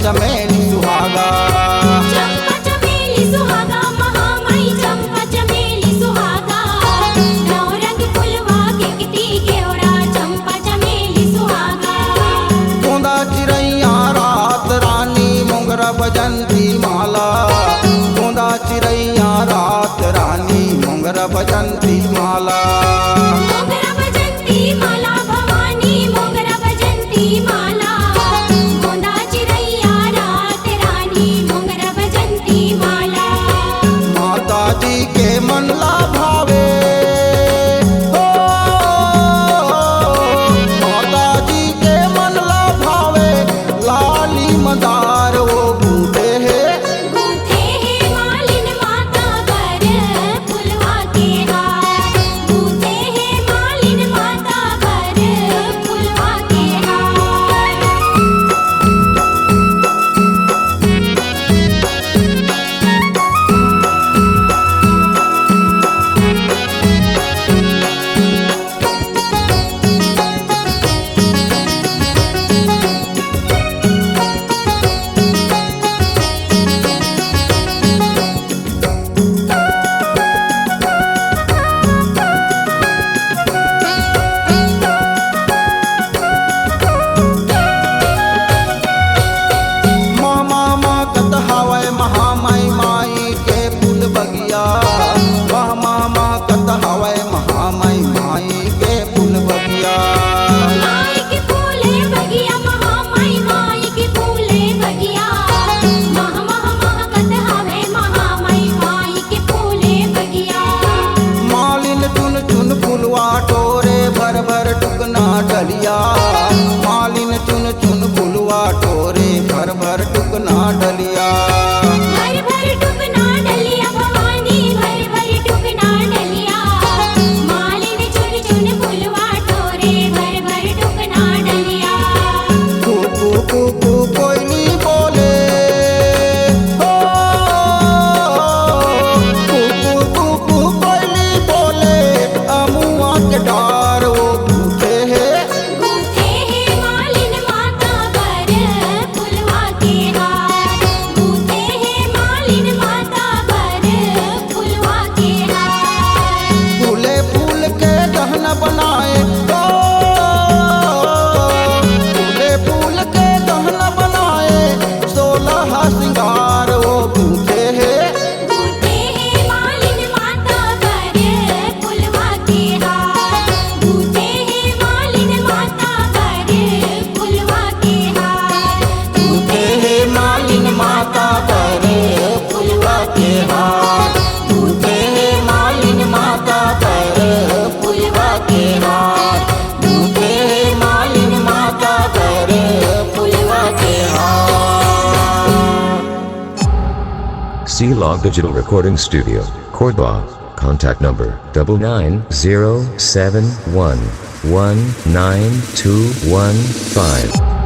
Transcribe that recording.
चमेली सुहागा। चंपा चमेली सुहागा महामाई चंपा चमेली सुहागा। नौ रंग फुलवा के किती केवड़ा चंपा चमेली सुहागा। गोंदा चिरैया रात रानी मोंगरा बजंती माला। गोंदा चिरैया रात रानी मोंगरा बजंती माला। मोगरा बजंती माला भवानी मोगरा बजंती माला। गोंदा चिरैया रात रानी मोगरा बजंती माला। माता जी के मन ला भावे हो, माता जी के मन ला भावे लाली मंदार वो बूटे है। गूंथे है मालिन माता पर फुलवा के हार। गूंथे है मालिन माता पर फुलवा के हार। मामा माँ कतहावै महामाई माई के फूल बगिया। मामा माँ कतहावै महामाई माई के फूल बगिया। माई के फूले बगिया महामाई माई के फूले बगिया। महा महा महा कतहावे महामाई माई के फूले बगिया। मालिन चुन चुन फुलवा टोरे भर भर टुकना डलिया। मालिन चुन चुन फुलवा टोरे भर भर टुकना डलिया। भर भर टुकना डलिया भवानी भर भर टुकना डलिया। मालिन चुन चुन फुलवा टोरे भर भर टुकना डलिया। कुकू कुकू कोयली बोले हो, कुकू कुकू कोयली बोले अमुआ के डार वो भूखे है। गूंथे है मालिन माता पर फुलवा के हार। गूंथे है मालिन माता पर फुलवा के हार। फूले फूल के गहना बनाए हो, फूले फूल के गहना बनाए 16 श्रृंगार वो भूखे है। गूंथे है मालिन माता पर फुलवा के हार। गूंथे है मालिन माता पर फुलवा के हार। गूंथे है मालिन माता पर फुलवा के हार। गूंथे है मालिन माता पर फुलवा के हार। गूंथे है मालिन माता पर फुलवा के हार। C-Log Digital Recording Studio, Cordoba. Contact number 99071192115.